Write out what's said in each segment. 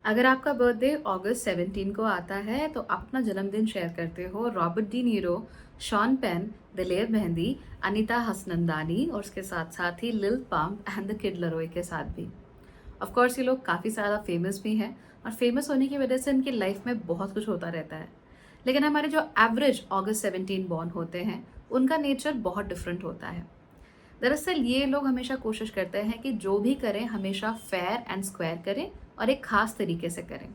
अगर आपका बर्थडे अगस्त 17 को आता है तो अपना जन्मदिन शेयर करते हो Robert De Niro, Sean Penn, Daler Mehndi, Anita Hasnandani और उसके साथ साथ ही लिल पम्प एंड द किड लरोय के साथ भी। ऑफ कोर्स ये लोग काफ़ी ज़्यादा फेमस भी हैं और फेमस होने की वजह से इनकी लाइफ में बहुत कुछ होता रहता है। लेकिन हमारे जो एवरेज अगस्त 17 बॉर्न होते हैं उनका नेचर बहुत डिफरेंट होता है। दरअसल ये लोग हमेशा कोशिश करते हैं कि जो भी करें हमेशा फेयर एंड स्क्वायर करें और एक खास तरीके से करें।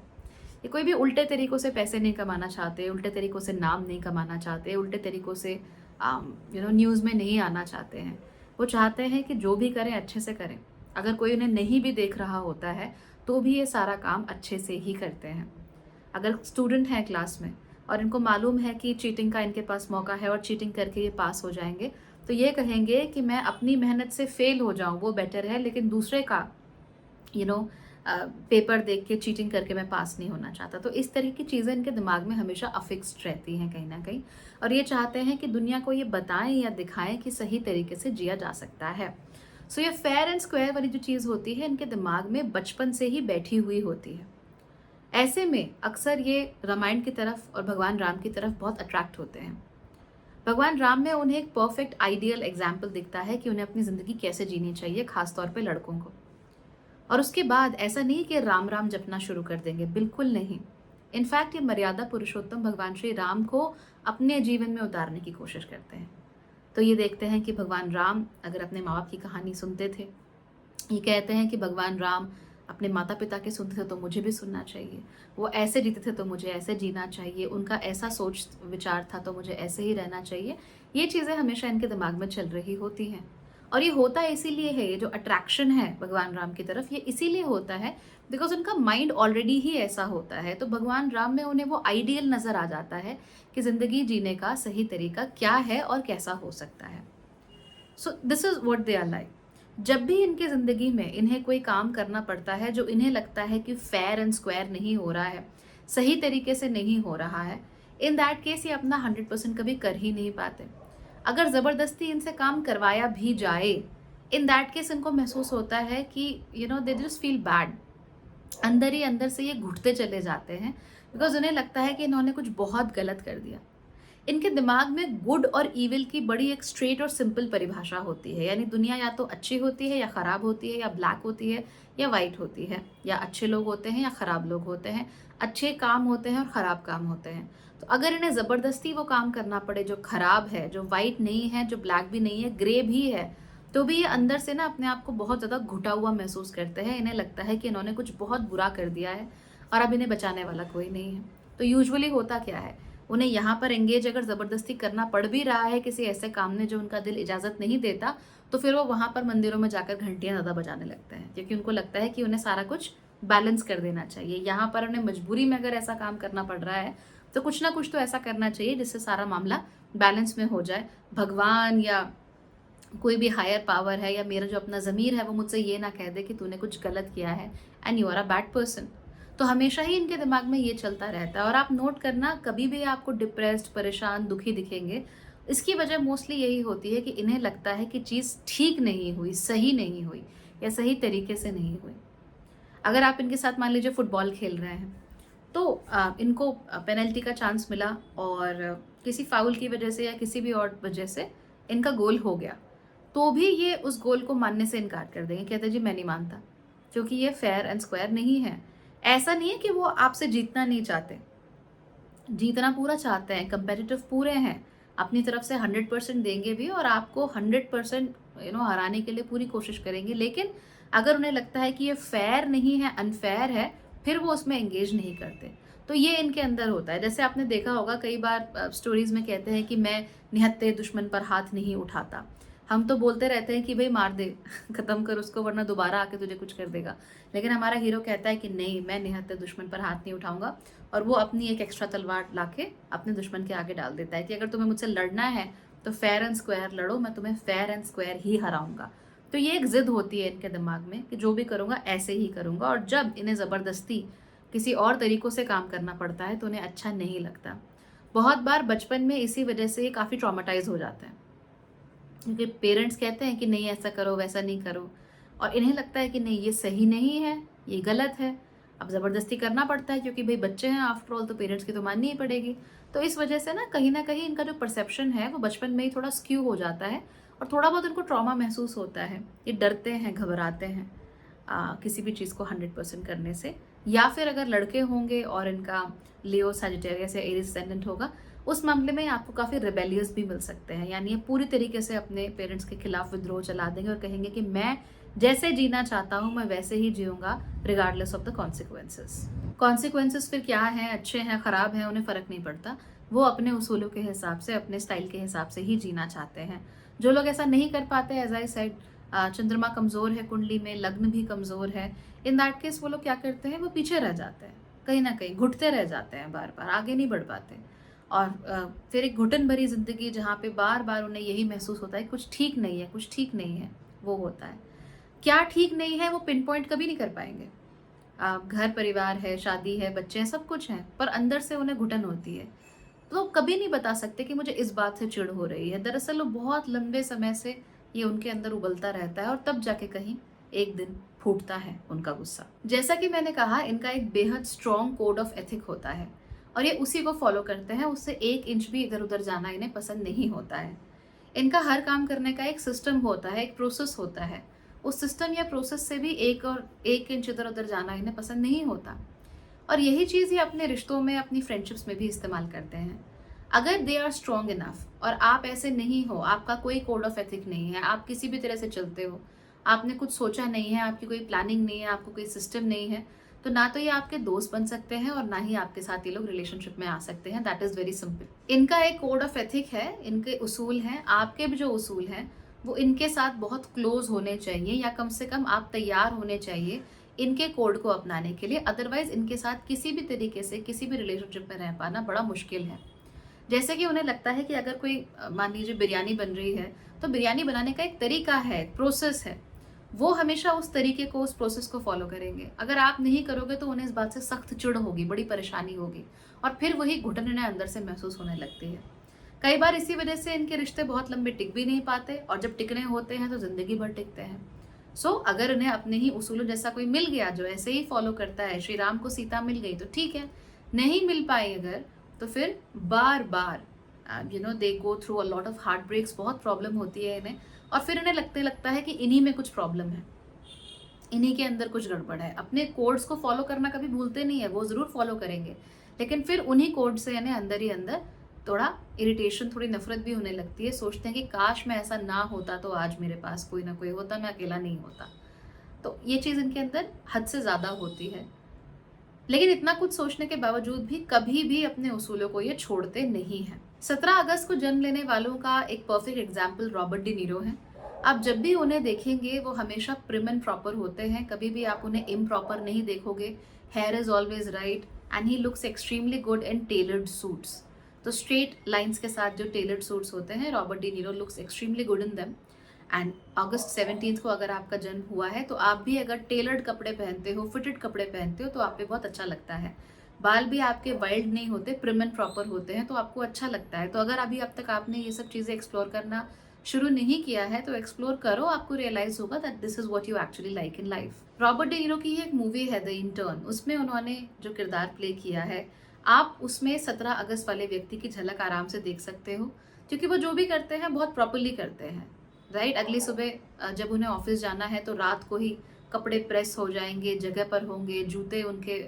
ये कोई भी उल्टे तरीकों से पैसे नहीं कमाना चाहते, उल्टे तरीकों से नाम नहीं कमाना चाहते, उल्टे तरीकों से न्यूज़ में नहीं आना चाहते हैं। वो चाहते हैं कि जो भी करें अच्छे से करें। अगर कोई उन्हें नहीं भी देख रहा होता है तो भी ये सारा काम अच्छे से ही करते हैं। अगर स्टूडेंट हैं क्लास में और इनको मालूम है कि चीटिंग का इनके पास मौका है और चीटिंग करके ये पास हो जाएंगे, तो ये कहेंगे कि मैं अपनी मेहनत से फेल हो जाऊं वो बेटर है, लेकिन दूसरे का यू नो पेपर देख के चीटिंग करके मैं पास नहीं होना चाहता। तो इस तरह की चीज़ें इनके दिमाग में हमेशा अफिक्स्ड रहती हैं कहीं ना कहीं, और ये चाहते हैं कि दुनिया को ये बताएं या दिखाएं कि सही तरीके से जिया जा सकता है। सो ये फेयर एंड स्क्वायर वाली जो चीज़ होती है इनके दिमाग में बचपन से ही बैठी हुई होती है। ऐसे में अक्सर ये रामायण की तरफ और भगवान राम की तरफ बहुत अट्रैक्ट होते हैं। भगवान राम में उन्हें एक परफेक्ट आइडियल एग्जाम्पल दिखता है कि उन्हें अपनी ज़िंदगी कैसे जीनी चाहिए, खासतौर पे लड़कों को। और उसके बाद ऐसा नहीं कि राम राम जपना शुरू कर देंगे, बिल्कुल नहीं। इनफैक्ट ये मर्यादा पुरुषोत्तम भगवान श्री राम को अपने जीवन में उतारने की कोशिश करते हैं। तो ये देखते हैं कि भगवान राम अगर अपने माँ बाप की कहानी सुनते थे, ये कहते हैं कि भगवान राम अपने माता पिता के सुनते थे तो मुझे भी सुनना चाहिए, वो ऐसे जीते थे तो मुझे ऐसे जीना चाहिए, उनका ऐसा सोच विचार था तो मुझे ऐसे ही रहना चाहिए। ये चीज़ें हमेशा इनके दिमाग में चल रही होती हैं। और ये होता इसीलिए है, ये जो अट्रैक्शन है भगवान राम की तरफ ये इसीलिए होता है बिकॉज उनका माइंड ऑलरेडी ही ऐसा होता है। तो भगवान राम में उन्हें वो आइडियल नज़र आ जाता है कि ज़िंदगी जीने का सही तरीका क्या है और कैसा हो सकता है। So this is what they are like. जब भी इनकी ज़िंदगी में इन्हें कोई काम करना पड़ता है जो इन्हें लगता है कि फेयर एंड स्क्वायर नहीं हो रहा है, सही तरीके से नहीं हो रहा है, इन दैट केस ये अपना 100% कभी कर ही नहीं पाते। अगर ज़बरदस्ती इनसे काम करवाया भी जाए, इन दैट केस इनको महसूस होता है कि दे जस्ट फील बैड। अंदर ही अंदर से ये घुटते चले जाते हैं बिकॉज उन्हें लगता है कि इन्होंने कुछ बहुत गलत कर दिया। इनके दिमाग में गुड और ईविल की बड़ी एक स्ट्रेट और सिंपल परिभाषा होती है, यानी दुनिया या तो अच्छी होती है या ख़राब होती है, या ब्लैक होती है या वाइट होती है, या अच्छे लोग होते हैं या ख़राब लोग होते हैं, अच्छे काम होते हैं और ख़राब काम होते हैं। तो अगर इन्हें ज़बरदस्ती वो काम करना पड़े जो ख़राब है, जो वाइट नहीं है, जो ब्लैक भी नहीं है, ग्रे भी है, तो भी ये अंदर से ना अपने आप को बहुत ज़्यादा घुटा हुआ महसूस करते हैं। इन्हें लगता है कि इन्होंने कुछ बहुत बुरा कर दिया है और अब इन्हें बचाने वाला कोई नहीं है। तो यूजुअली होता क्या है, उन्हें यहाँ पर एंगेज अगर ज़बरदस्ती करना पड़ भी रहा है किसी ऐसे काम में जो उनका दिल इजाज़त नहीं देता, तो फिर वो वहाँ पर मंदिरों में जाकर घंटियाँ ज़्यादा बजाने लगते हैं, क्योंकि उनको लगता है कि उन्हें सारा कुछ बैलेंस कर देना चाहिए। यहाँ पर उन्हें मजबूरी में अगर ऐसा काम करना पड़ रहा है तो कुछ ना कुछ तो ऐसा करना चाहिए जिससे सारा मामला बैलेंस में हो जाए। भगवान या कोई भी हायर पावर है या मेरा जो अपना ज़मीर है वो मुझसे ये ना कह दे कि तूने कुछ गलत किया है and you are a bad person. तो हमेशा ही इनके दिमाग में ये चलता रहता है। और आप नोट करना, कभी भी आपको डिप्रेस्ड, परेशान, दुखी दिखेंगे, इसकी वजह मोस्टली यही होती है कि इन्हें लगता है कि चीज़ ठीक नहीं हुई, सही नहीं हुई या सही तरीके से नहीं हुई। अगर आप इनके साथ मान लीजिए फुटबॉल खेल रहे हैं तो इनको पेनल्टी का चांस मिला और किसी फाउल की वजह से या किसी भी और वजह से इनका गोल हो गया, तो भी ये उस गोल को मानने से इनकार कर देंगे, कहते हैं जी मैं नहीं मानता, क्योंकि ये फेयर एंड स्क्वायर नहीं है। ऐसा नहीं है कि वो आपसे जीतना नहीं चाहते, जीतना पूरा चाहते हैं, कंपेटिटिव पूरे हैं, अपनी तरफ से 100% देंगे भी और आपको 100% हराने के लिए पूरी कोशिश करेंगे। लेकिन अगर उन्हें लगता है कि ये फेयर नहीं है, अनफेयर है, फिर वो उसमें एंगेज नहीं करते। तो ये इनके अंदर होता है। जैसे आपने देखा होगा कई बार स्टोरीज में कहते हैं कि मैं निहत्थे दुश्मन पर हाथ नहीं उठाता। हम तो बोलते रहते हैं कि भाई मार दे खत्म कर उसको वरना दोबारा आके तुझे कुछ कर देगा। लेकिन हमारा हीरो कहता है कि नहीं, मैं निहत्थे दुश्मन पर हाथ नहीं उठाऊंगा, और वो अपनी एक एक्स्ट्रा तलवार लाके अपने दुश्मन के आगे डाल देता है कि अगर तुम्हें मुझसे लड़ना है तो फेयर एंड स्क्वायर लड़ो, मैं तुम्हें फेयर एंड स्क्वायर ही हराऊंगा। तो ये एक जिद होती है इनके दिमाग में कि जो भी करूंगा ऐसे ही करूंगा, और जब इन्हें ज़बरदस्ती किसी और तरीक़ों से काम करना पड़ता है तो उन्हें अच्छा नहीं लगता। बहुत बार बचपन में इसी वजह से ये काफ़ी ट्रॉमेटाइज हो जाते हैं, क्योंकि पेरेंट्स कहते हैं कि नहीं ऐसा करो, वैसा नहीं करो, और इन्हें लगता है कि नहीं ये सही नहीं है, ये गलत है। अब ज़बरदस्ती करना पड़ता है क्योंकि भाई बच्चे हैं आफ्टर ऑल, तो पेरेंट्स की तो माननी ही पड़ेगी। तो इस वजह से ना कहीं इनका जो परसेप्शन है वो बचपन में ही थोड़ा स्क्यू हो जाता है और थोड़ा बहुत उनको ट्रॉमा महसूस होता है। ये डरते हैं, घबराते हैं किसी भी चीज़ को 100% करने से। या फिर अगर लड़के होंगे और इनका लियो, सजिटेरियस या एरीज असेंडेंट होगा, उस मामले में आपको काफ़ी रिबेलियस भी मिल सकते हैं, यानी ये पूरी तरीके से अपने पेरेंट्स के खिलाफ विद्रोह चला देंगे और कहेंगे कि मैं जैसे जीना चाहता हूँ मैं वैसे ही जीऊँगा, regardless of the consequences. Consequences फिर क्या हैं, अच्छे हैं, ख़राब हैं, उन्हें फ़र्क नहीं पड़ता। वो अपने उसूलों के हिसाब से, अपने स्टाइल के हिसाब से ही जीना चाहते हैं। जो लोग ऐसा नहीं कर पाते, एज आई सेड, चंद्रमा कमज़ोर है कुंडली में, लग्न भी कमज़ोर है, इन दैट केस वो लोग क्या करते हैं, वो पीछे रह जाते हैं, कहीं ना कहीं घुटते रह जाते हैं, बार बार आगे नहीं बढ़ पाते। और फिर एक घुटन भरी ज़िंदगी जहाँ पे बार बार उन्हें यही महसूस होता है कुछ ठीक नहीं है, कुछ ठीक नहीं है, वो होता है। क्या ठीक नहीं है वो पिन पॉइंट कभी नहीं कर पाएंगे। घर परिवार है, शादी है, बच्चे हैं, सब कुछ है, पर अंदर से उन्हें घुटन होती है। तो कभी नहीं बता सकते कि मुझे इस बात से चिढ़ हो रही है। दरअसल वो बहुत लंबे समय से ये उनके अंदर उबलता रहता है और तब जाके कहीं एक दिन फूटता है उनका गुस्सा। जैसा कि मैंने कहा, इनका एक बेहद स्ट्रॉन्ग कोड ऑफ एथिक होता है और ये उसी को फॉलो करते हैं। उससे 1 इंच भी इधर उधर जाना इन्हें पसंद नहीं होता है। इनका हर काम करने का एक सिस्टम होता है, एक प्रोसेस होता है। उस सिस्टम या प्रोसेस से भी 1 इंच इधर उधर जाना इन्हें पसंद नहीं होता। और यही चीज़ ये अपने रिश्तों में, अपनी फ्रेंडशिप्स में भी इस्तेमाल करते हैं। अगर दे आर स्ट्रॉन्ग इनफ और आप ऐसे नहीं हो, आपका कोई कोड ऑफ एथिक नहीं है, आप किसी भी तरह से चलते हो, आपने कुछ सोचा नहीं है, आपकी कोई प्लानिंग नहीं है, आपको कोई सिस्टम नहीं है, तो ना तो ये आपके दोस्त बन सकते हैं और ना ही आपके साथ ये लोग रिलेशनशिप में आ सकते हैं। That is very simple. इनका एक कोड ऑफ एथिक है, इनके उसूल हैं। आपके भी जो उसूल हैं वो इनके साथ बहुत क्लोज होने चाहिए, या कम से कम आप तैयार होने चाहिए इनके कोड को अपनाने के लिए। अदरवाइज इनके साथ किसी भी तरीके से किसी भी रिलेशनशिप में रह पाना बड़ा मुश्किल है। जैसे कि उन्हें लगता है कि अगर कोई मान लीजिए बिरयानी बन रही है, तो बिरयानी बनाने का एक तरीका है, एक प्रोसेस है, वो हमेशा उस तरीके को, उस प्रोसेस को फॉलो करेंगे। अगर आप नहीं करोगे तो उन्हें इस बात से सख्त चिढ़ होगी, बड़ी परेशानी होगी और फिर वही घुटन इन्हें अंदर से महसूस होने लगती है। कई बार इसी वजह से इनके रिश्ते बहुत लंबे टिक भी नहीं पाते और जब टिकने होते हैं तो जिंदगी भर टिकते हैं। अगर उन्हें अपने ही उसूलों जैसा कोई मिल गया जो ऐसे ही फॉलो करता है, श्री राम को सीता मिल गई तो ठीक है, नहीं मिल पाई अगर, तो फिर बार बार they go through a lot of heartbreaks, बहुत प्रॉब्लम होती है इन्हें और फिर इन्हें लगता है कि इन्हीं में कुछ प्रॉब्लम है, इन्हीं के अंदर कुछ गड़बड़ है। अपने कोड्स को फॉलो करना कभी भूलते नहीं है, वो जरूर फॉलो करेंगे, लेकिन फिर उन्हीं कोड से इन्हें अंदर ही अंदर थोड़ा इरिटेशन, थोड़ी नफरत भी होने लगती है। सोचते हैं कि काश मैं ऐसा ना होता तो आज मेरे पास कोई ना कोई होता, मैं अकेला नहीं होता। तो ये चीज़ इनके अंदर हद से ज़्यादा होती है। लेकिन इतना कुछ सोचने के बावजूद भी कभी भी अपने उसूलों को ये छोड़ते नहीं हैं। 17 अगस्त को जन्म लेने वालों का एक perfect example Robert De Nero है। आप जब भी उन्हें देखेंगे वो हमेशा प्रिम एंड प्रॉपर होते हैं, कभी भी आप उन्हें इम्प्रॉपर नहीं देखोगे। Hair is always right and he looks extremely good in tailored suits. तो स्ट्रेट लाइंस के साथ जो टेलर्ड सूट्स होते हैं, Robert De Niro looks extremely good in them. And August 17 को अगर आपका जन्म हुआ है तो आप भी अगर टेलर्ड कपड़े पहनते हो, फिटेड कपड़े पहनते हो, तो आप पे बहुत अच्छा लगता है। बाल भी आपके वाइल्ड नहीं होते, प्रिम एंड प्रॉपर होते हैं, तो आपको अच्छा लगता है। तो अगर अभी अब तक आपने ये सब चीज़ें एक्सप्लोर करना शुरू नहीं किया है तो एक्सप्लोर करो, आपको रियलाइज होगा that this is what you actually like in life. Robert De Nero की एक मूवी है द इंटर्न, उसमें उन्होंने जो किरदार प्ले किया है, आप उसमें 17 अगस्त वाले व्यक्ति की झलक आराम से देख सकते हो, क्योंकि वो जो भी करते हैं बहुत प्रॉपरली करते हैं। राइट, अगली सुबह जब उन्हें ऑफिस जाना है तो रात को ही कपड़े प्रेस हो जाएंगे, जगह पर होंगे, जूते उनके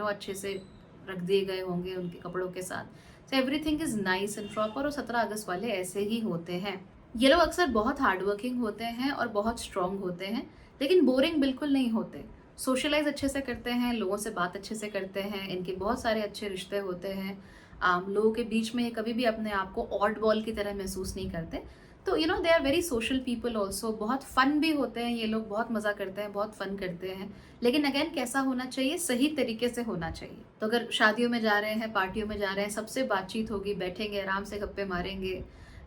अच्छे से रख दिए गए होंगे उनके कपड़ों के साथ। So everything is nice and proper और 17 अगस्त वाले ऐसे ही होते हैं। ये लोग अक्सर बहुत हार्ड वर्किंग होते हैं और बहुत स्ट्रांग होते हैं, लेकिन बोरिंग बिल्कुल नहीं होते। सोशलाइज अच्छे से करते हैं, लोगों से बात अच्छे से करते हैं, इनके बहुत सारे अच्छे रिश्ते होते हैं। लोगों के बीच में ये कभी भी अपने आप को ऑड बॉल की तरह महसूस नहीं करते। तो they are very social people also. बहुत फन भी होते हैं ये लोग, बहुत मजा करते हैं, बहुत फन करते हैं। लेकिन अगेन कैसा होना चाहिए, सही तरीके से होना चाहिए। तो अगर शादियों में जा रहे हैं, पार्टियों में जा रहे हैं, सबसे बातचीत होगी, बैठेंगे आराम से, गप्पे मारेंगे,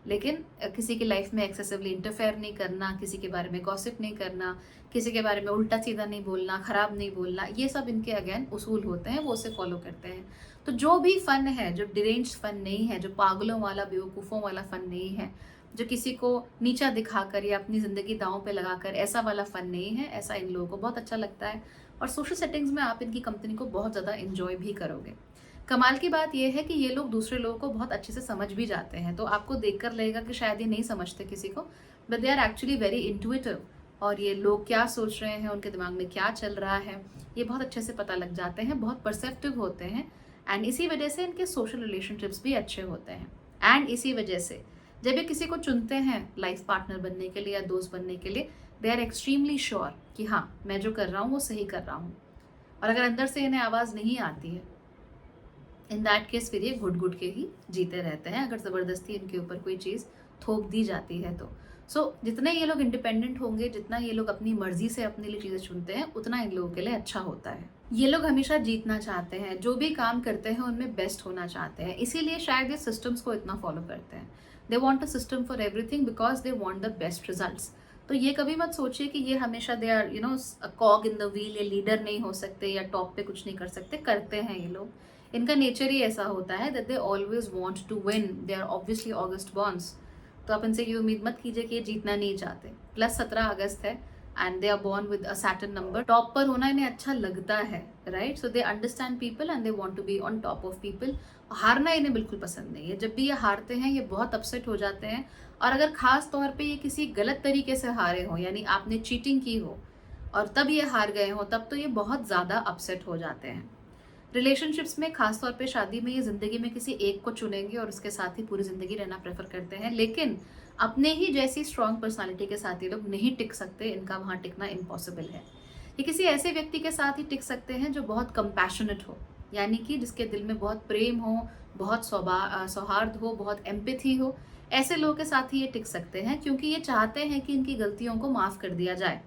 लेकिन किसी की लाइफ में एक्सेसिवली इंटरफेयर नहीं करना, किसी के बारे में गॉसिप नहीं करना, किसी के बारे में उल्टा सीधा नहीं बोलना, खराब नहीं बोलना, ये सब इनके अगेन उसूल होते हैं, वो उसे फॉलो करते हैं। तो जो भी फन है, जो डिरेंज्ड फन नहीं है, जो पागलों वाला, बेवकूफ़ों वाला फन नहीं है, जो किसी को नीचा दिखाकर या अपनी ज़िंदगी दांव पे लगाकर, ऐसा वाला फन नहीं है। ऐसा इन लोगों को बहुत अच्छा लगता है। और सोशल सेटिंग्स में आप इनकी कंपनी को बहुत ज़्यादा इंजॉय भी करोगे। कमाल की बात यह है कि ये लोग दूसरे लोगों को बहुत अच्छे से समझ भी जाते हैं, तो आपको देखकर लगेगा कि शायद ये नहीं समझते किसी को, but they are actually very intuitive. और ये लोग क्या सोच रहे हैं, उनके दिमाग में क्या चल रहा है, ये बहुत अच्छे से पता लग जाते हैं, बहुत परसेप्टिव होते हैं। एंड इसी वजह से इनके सोशल रिलेशनशिप्स भी अच्छे होते हैं। एंड इसी वजह से जब ये किसी को चुनते हैं लाइफ पार्टनर बनने के लिए या दोस्त बनने के लिए, दे आर एक्सट्रीमली श्योर कि हाँ, मैं जो कर रहा हूँ वो सही कर रहा हूँ। और अगर अंदर से इन्हें आवाज़ नहीं आती है, इन दैट केस फिर ये घुट घुट के ही जीते रहते हैं, अगर ज़बरदस्ती इनके ऊपर कोई चीज़ थोप दी जाती है तो। जितने ये लोग इंडिपेंडेंट होंगे, जितना ये लोग अपनी मर्जी से अपने लिए चीज़ें चुनते हैं, उतना इन लोगों के लिए अच्छा होता है। ये लोग हमेशा जीतना चाहते हैं, जो भी काम करते हैं उनमें बेस्ट होना चाहते हैं, इसीलिए शायद ये सिस्टम्स को इतना फॉलो करते हैं। They want a system for everything because they want the best results. तो ये कभी मत सोचिए कि ये हमेशा they are cog in the wheel, ये लीडर नहीं हो सकते या टॉप पे कुछ नहीं कर सकते। करते हैं ये लोग, इनका नेचर ही ऐसा होता है that they always want to win. They are obviously August borns, तो आप इनसे ये उम्मीद मत कीजिए कि ये जीतना नहीं चाहते। प्लस 17 अगस्त है and they are born with a Saturn number. Top पर होना इन्हें अच्छा लगता है, right? So they understand people and they want to be on top of people. हारना इन्हें बिल्कुल पसंद नहीं है। जब भी ये हारते हैं ये बहुत अपसेट हो जाते हैं, और अगर खास तौर पे ये किसी गलत तरीके से हारे हो, यानी आपने चीटिंग की हो और तब ये हार गए हो, तब तो ये बहुत ज़्यादा अपसेट हो जाते हैं। रिलेशनशिप्स में, खासतौर पे शादी में, ये ज़िंदगी में किसी एक को चुनेंगे और उसके साथ ही पूरी ज़िंदगी रहना प्रेफर करते हैं। लेकिन अपने ही जैसी स्ट्रॉन्ग पर्सनालिटी के साथ ये लोग नहीं टिक सकते, इनका वहाँ टिकना इम्पॉसिबल है। ये किसी ऐसे व्यक्ति के साथ ही टिक सकते हैं जो बहुत कंपैशनेट हो, यानी कि जिसके दिल में बहुत प्रेम हो, बहुत सौहार्द हो, बहुत एम्पैथी हो। ऐसे लोगों के साथ ही ये टिक सकते हैं, क्योंकि ये चाहते हैं कि इनकी गलतियों को माफ़ कर दिया जाए।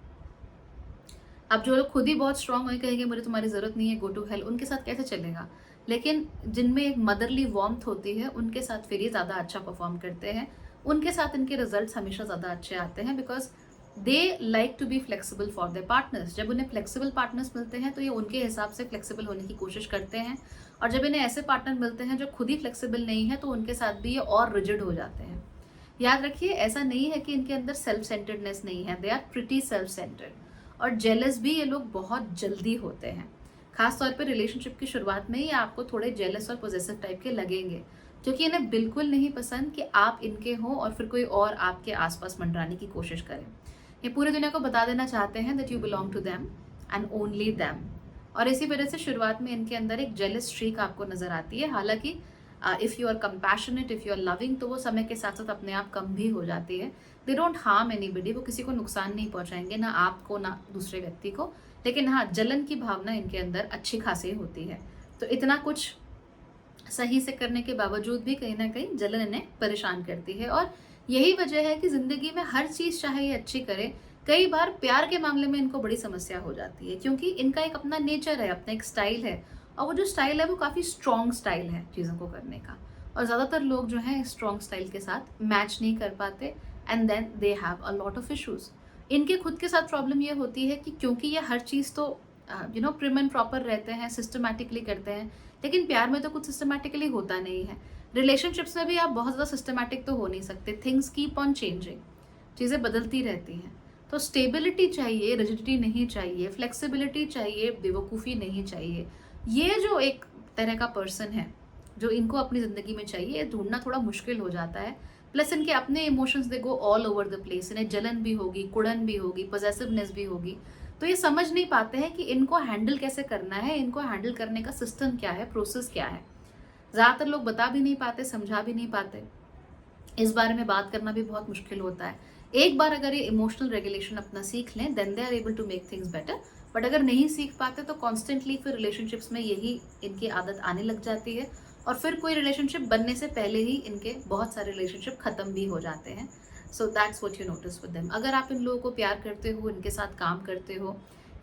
अब जो लोग खुद ही बहुत स्ट्रांग हो कहेंगे मुझे तुम्हारी ज़रूरत नहीं है, गो टू हेल, उनके साथ कैसे चलेगा? लेकिन जिनमें एक मदरली वार्मथ होती है, उनके साथ फिर ये ज़्यादा अच्छा परफॉर्म करते हैं। उनके साथ इनके रिजल्ट्स हमेशा ज़्यादा अच्छे आते हैं, because they like to be flexible for their partners. जब उन्हें फ्लेक्सिबल पार्टनर्स मिलते हैं तो ये उनके हिसाब से फ्लेक्सिबल होने की कोशिश करते हैं, और जब इन्हें ऐसे पार्टनर मिलते हैं जो खुद ही फ्लेक्सिबल नहीं है, तो उनके साथ भी ये और रिजिड हो जाते हैं। याद रखिए, ऐसा नहीं है कि इनके अंदर सेल्फ सेंटर्डनेस नहीं है, they are pretty self centred. और जेलस भी ये लोग बहुत जल्दी होते हैं। खास तौर पे रिलेशनशिप की शुरुआत में ही आपको थोड़े जेलस और पोजेसिव टाइप के लगेंगे, क्योंकि इन्हें बिल्कुल नहीं पसंद कि आप इनके हो और फिर कोई और आपके आसपास मंडराने की कोशिश करे। ये पूरी दुनिया को बता देना चाहते हैं that you belong to them and only them. और इसी वजह से शुरुआत में इनके अंदर एक जेलस स्ट्रीक आपको नजर आती है। हालांकि if you are compassionate, if you are loving, तो वो समय के साथ साथ अपने आप कम भी हो जाती है। दे डोंट हार्म एनीबडी, वो किसी को नुकसान नहीं पहुंचाएंगे, ना आपको ना दूसरे व्यक्ति को। लेकिन हाँ, जलन की भावना इनके अंदर अच्छी खासी होती है। तो इतना कुछ सही से करने के बावजूद भी कहीं ना कहीं जलन इन्हें परेशान करती है। और यही वजह है कि जिंदगी में हर चीज़ चाहे ये अच्छी करे, कई बार प्यार के मामले में इनको बड़ी समस्या हो जाती है, क्योंकि इनका एक अपना नेचर है, अपना एक स्टाइल है, और वो जो स्टाइल है वो काफ़ी स्ट्रॉन्ग स्टाइल है चीज़ों को करने का। और ज़्यादातर लोग जो हैं स्ट्रॉन्ग स्टाइल के साथ मैच नहीं कर पाते, and then they have a lot of issues. इनके खुद के साथ प्रॉब्लम ये होती है कि क्योंकि ये हर चीज़ तो प्रिम एंड प्रॉपर रहते हैं, सिस्टमैटिकली करते हैं, लेकिन प्यार में तो कुछ सिस्टमैटिकली होता नहीं है। रिलेशनशिप्स में भी आप बहुत ज़्यादा सिस्टमैटिक तो हो नहीं सकते, थिंग्स कीप ऑन चेंजिंग, चीज़ें बदलती रहती हैं। तो स्टेबिलिटी चाहिए, रिजिडिटी नहीं चाहिए, फ्लेक्सिबिलिटी चाहिए, बेवकूफ़ी नहीं चाहिए। ये जो एक तरह का पर्सन है जो इनको अपनी ज़िंदगी में चाहिए, ढूंढना थोड़ा मुश्किल हो जाता है। प्लस इनके अपने emotions they go all over the place. इन्हें जलन भी होगी, कुड़न भी होगी, पॉसेसिवनेस भी होगी। तो ये समझ नहीं पाते हैं कि इनको हैंडल कैसे करना है, इनको हैंडल करने का सिस्टम क्या है, प्रोसेस क्या है। ज़्यादातर लोग बता भी नहीं पाते, समझा भी नहीं पाते, इस बारे में बात करना भी बहुत मुश्किल होता है। एक बार अगर ये इमोशनल रेगुलेशन अपना सीख लें, then they are able to make things better. But अगर नहीं सीख पाते तो कॉन्स्टेंटली फिर रिलेशनशिप्स में यही इनकी आदत आने लग जाती है, और फिर कोई रिलेशनशिप बनने से पहले ही इनके बहुत सारे रिलेशनशिप खत्म भी हो जाते हैं। So that's what you notice with them. अगर आप इन लोगों को प्यार करते हो, इनके साथ काम करते हो,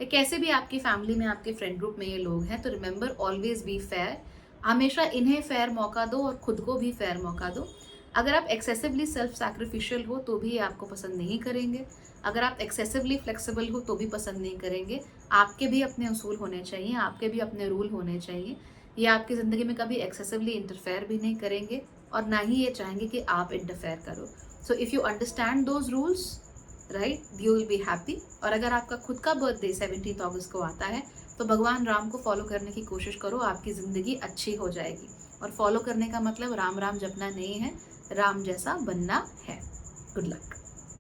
या कैसे भी आपकी फैमिली में, आपके फ्रेंड ग्रुप में ये लोग हैं, तो रिमेंबर ऑलवेज बी फेयर। हमेशा इन्हें फेयर मौका दो और खुद को भी फेयर मौका दो। अगर आप एक्सेसिवली सेल्फ सैक्रिफिशियल हो तो भी ये आपको पसंद नहीं करेंगे। अगर आप एक्सेसिवली फ्लेक्सिबल हो तो भी पसंद नहीं करेंगे। आपके भी अपने उसूल होने चाहिए, आपके भी अपने रूल होने चाहिए। ये आपकी ज़िंदगी में कभी एक्सेसिवली इंटरफेयर भी नहीं करेंगे, और ना ही ये चाहेंगे कि आप इंटरफेयर करो। So if you understand those rules, right, you will be happy. और अगर आपका खुद का बर्थडे 17 अगस्त को आता है तो भगवान राम को फॉलो करने की कोशिश करो, आपकी ज़िंदगी अच्छी हो जाएगी। और फॉलो करने का मतलब राम राम जपना नहीं है, राम जैसा बनना है। Good luck.